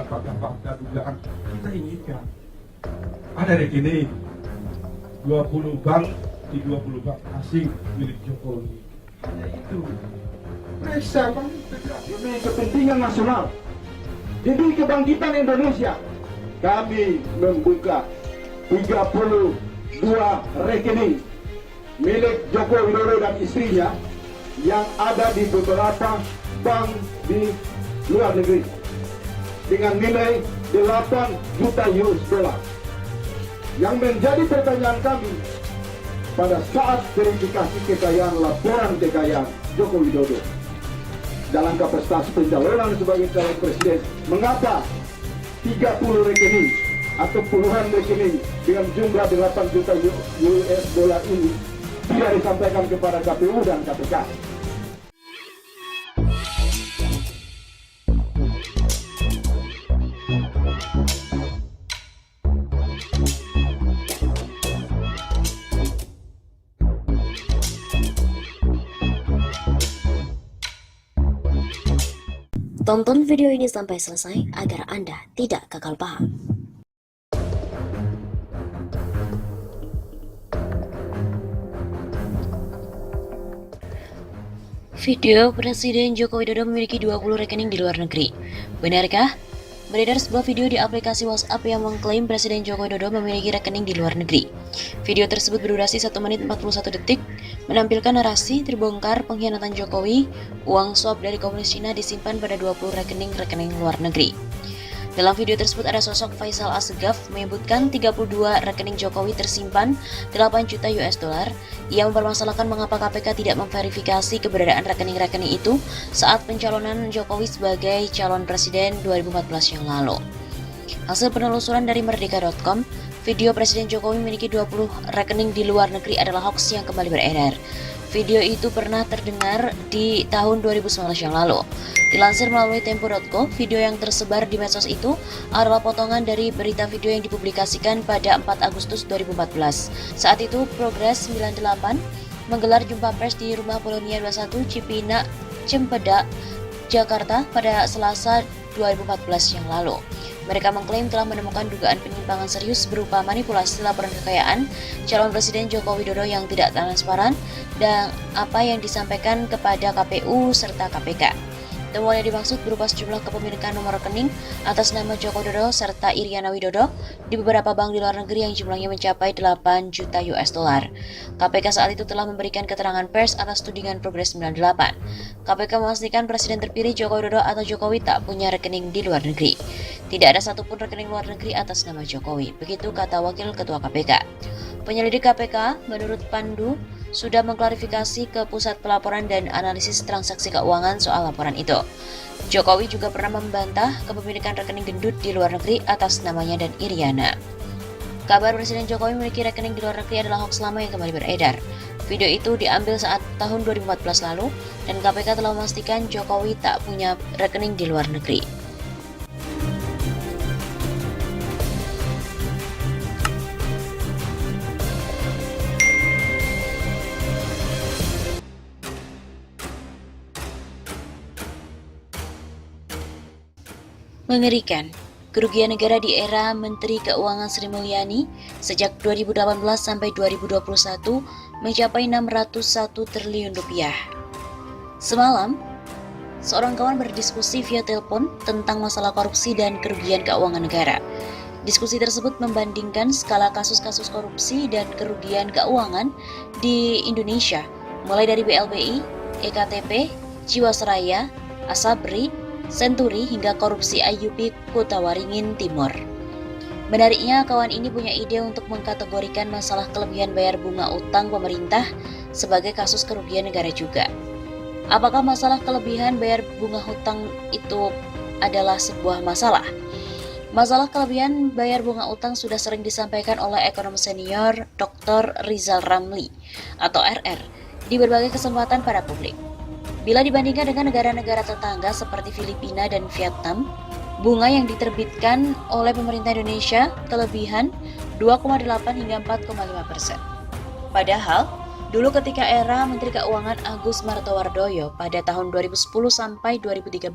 apakah ada dugaan kita inginkan ada rekening 20 bank di 20 bank asing milik Jokowi. Hanya itu. Periksa bang, demi kepentingan nasional, demi kebangkitan Indonesia, kami membuka 32 rekening milik Joko Widodo dan istrinya yang ada di beberapa bank di luar negeri dengan nilai 8 juta US dollar. Yang menjadi pertanyaan kami pada saat verifikasi kekayaan laporan kekayaan Joko Widodo dalam kapasitas pencalonan sebagai calon presiden, mengapa 30 rekening atau puluhan rekening dengan jumlah 8 juta US dollar ini tidak disampaikan kepada KPU dan KPK? Tonton video ini sampai selesai agar Anda tidak gagal paham. Video Presiden Joko Widodo memiliki 20 rekening di luar negeri. Benarkah? Beredar sebuah video di aplikasi WhatsApp yang mengklaim Presiden Joko Widodo memiliki rekening di luar negeri. Video tersebut berdurasi 1 menit 41 detik, menampilkan narasi terbongkar pengkhianatan Jokowi, uang suap dari komunis Cina disimpan pada 20 rekening luar negeri. Dalam video tersebut ada sosok Faisal Assegaf menyebutkan 32 rekening Jokowi tersimpan 8 juta US dollar. Ia mempermasalahkan mengapa KPK tidak memverifikasi keberadaan rekening-rekening itu saat pencalonan Jokowi sebagai calon presiden 2014 yang lalu. Hasil penelusuran dari merdeka.com, video Presiden Jokowi memiliki 20 rekening di luar negeri adalah hoax yang kembali beredar. Video itu pernah terdengar di tahun 2019 yang lalu. Dilansir melalui tempo.co, video yang tersebar di medsos itu adalah potongan dari berita video yang dipublikasikan pada 4 Agustus 2014. Saat itu, Progres 98 menggelar jumpa pers di Rumah Polonia 21 Cipinang, Cempeda, Jakarta pada Selasa 2014 yang lalu. Mereka mengklaim telah menemukan dugaan penyimpangan serius berupa manipulasi laporan kekayaan calon Presiden Joko Widodo yang tidak transparan dan apa yang disampaikan kepada KPU serta KPK. Temuan yang dimaksud berupa sejumlah kepemilikan nomor rekening atas nama Joko Widodo serta Iriana Widodo di beberapa bank di luar negeri yang jumlahnya mencapai 8 juta US dollar. KPK saat itu telah memberikan keterangan pers atas tudingan Progres 98. KPK memastikan Presiden terpilih Joko Widodo atau Jokowi tak punya rekening di luar negeri. Tidak ada satupun rekening luar negeri atas nama Jokowi, begitu kata Wakil Ketua KPK. Penyelidik KPK, menurut Pandu, sudah mengklarifikasi ke Pusat Pelaporan dan Analisis Transaksi Keuangan soal laporan itu. Jokowi juga pernah membantah kepemilikan rekening gendut di luar negeri atas namanya dan Iriana. Kabar Presiden Jokowi memiliki rekening di luar negeri adalah hoax lama yang kembali beredar. Video itu diambil saat tahun 2014 lalu dan KPK telah memastikan Jokowi tak punya rekening di luar negeri. Mengerikan, kerugian negara di era Menteri Keuangan Sri Mulyani sejak 2018 sampai 2021 mencapai 601 triliun rupiah. Semalam, seorang kawan berdiskusi via telepon tentang masalah korupsi dan kerugian keuangan negara. Diskusi tersebut membandingkan skala kasus-kasus korupsi dan kerugian keuangan di Indonesia, mulai dari BLBI, EKTP, Jiwasraya, Asabri, Senturi hingga korupsi IUP Kota Waringin Timur. Menariknya, kawan ini punya ide untuk mengkategorikan masalah kelebihan bayar bunga utang pemerintah sebagai kasus kerugian negara juga. Apakah masalah kelebihan bayar bunga hutang itu adalah sebuah masalah? Masalah kelebihan bayar bunga utang sudah sering disampaikan oleh ekonom senior Dr. Rizal Ramli atau RR di berbagai kesempatan pada publik. Bila dibandingkan dengan negara-negara tetangga seperti Filipina dan Vietnam, bunga yang diterbitkan oleh pemerintah Indonesia kelebihan 2,8 hingga 4,5%. Padahal, Dulu ketika era Menteri Keuangan Agus Martowardoyo pada tahun 2010 sampai 2013,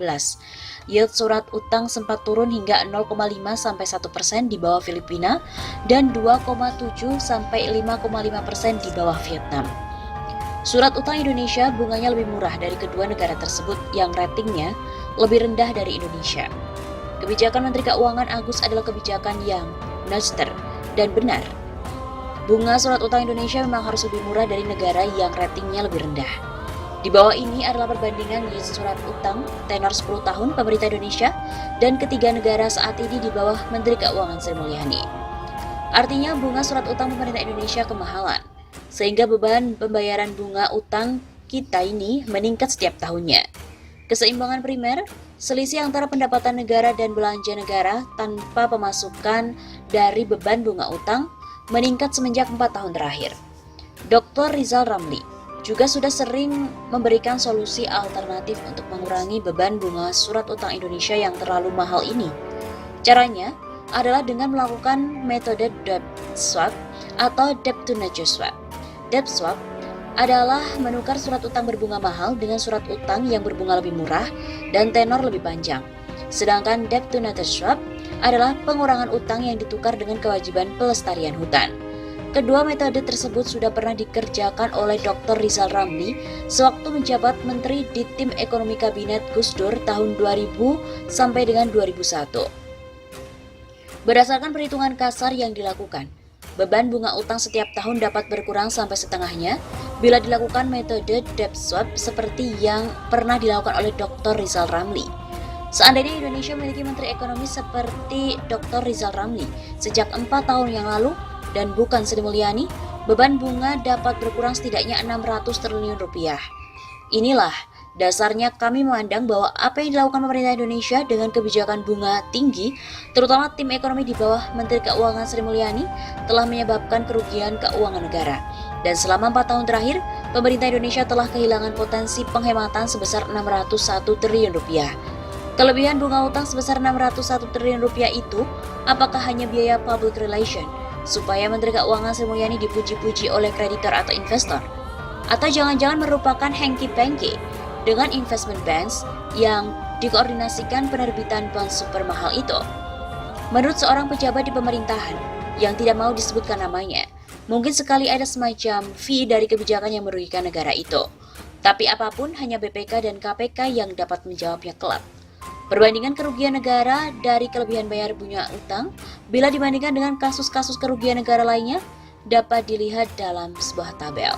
yield surat utang sempat turun hingga 0,5 sampai 1% di bawah Filipina dan 2,7 sampai 5,5% di bawah Vietnam. Surat utang Indonesia bunganya lebih murah dari kedua negara tersebut yang ratingnya lebih rendah dari Indonesia. Kebijakan Menteri Keuangan Agus adalah kebijakan yang nurture dan benar. Bunga surat utang Indonesia memang harus lebih murah dari negara yang ratingnya lebih rendah. Di bawah ini adalah perbandingan yield surat utang tenor 10 tahun pemerintah Indonesia dan ketiga negara saat ini di bawah Menteri Keuangan Sri Mulyani. Artinya bunga surat utang pemerintah Indonesia kemahalan, sehingga beban pembayaran bunga utang kita ini meningkat setiap tahunnya. Keseimbangan primer, selisih antara pendapatan negara dan belanja negara tanpa pemasukan dari beban bunga utang, meningkat semenjak 4 tahun terakhir. Dr. Rizal Ramli juga sudah sering memberikan solusi alternatif untuk mengurangi beban bunga surat utang Indonesia yang terlalu mahal ini. Caranya adalah dengan melakukan metode debt swap atau debt to nature swap. Debt swap adalah menukar surat utang berbunga mahal dengan surat utang yang berbunga lebih murah dan tenor lebih panjang. Sedangkan debt to nature swap adalah pengurangan utang yang ditukar dengan kewajiban pelestarian hutan. Kedua metode tersebut sudah pernah dikerjakan oleh Dr. Rizal Ramli sewaktu menjabat Menteri di Tim Ekonomi Kabinet Gus Dur tahun 2000 sampai dengan 2001. Berdasarkan perhitungan kasar yang dilakukan, beban bunga utang setiap tahun dapat berkurang sampai setengahnya bila dilakukan metode debt swap seperti yang pernah dilakukan oleh Dr. Rizal Ramli. Seandainya Indonesia memiliki Menteri Ekonomi seperti Dr. Rizal Ramli sejak 4 tahun yang lalu dan bukan Sri Mulyani, beban bunga dapat berkurang setidaknya 600 triliun rupiah. Inilah dasarnya kami memandang bahwa apa yang dilakukan pemerintah Indonesia dengan kebijakan bunga tinggi, terutama tim ekonomi di bawah Menteri Keuangan Sri Mulyani, telah menyebabkan kerugian keuangan negara. Dan selama 4 tahun terakhir, pemerintah Indonesia telah kehilangan potensi penghematan sebesar 601 triliun rupiah. Kelebihan bunga utang sebesar 601 triliun rupiah itu, apakah hanya biaya public relation supaya Menteri Keuangan Sri Mulyani dipuji-puji oleh kreditor atau investor? Atau jangan-jangan merupakan hengki-pengki dengan investment banks yang dikoordinasikan penerbitan bond super mahal itu? Menurut seorang pejabat di pemerintahan yang tidak mau disebutkan namanya, mungkin sekali ada semacam fee dari kebijakan yang merugikan negara itu. Tapi apapun hanya BPK dan KPK yang dapat menjawabnya kelak. Perbandingan kerugian negara dari kelebihan bayar bunga utang bila dibandingkan dengan kasus-kasus kerugian negara lainnya dapat dilihat dalam sebuah tabel.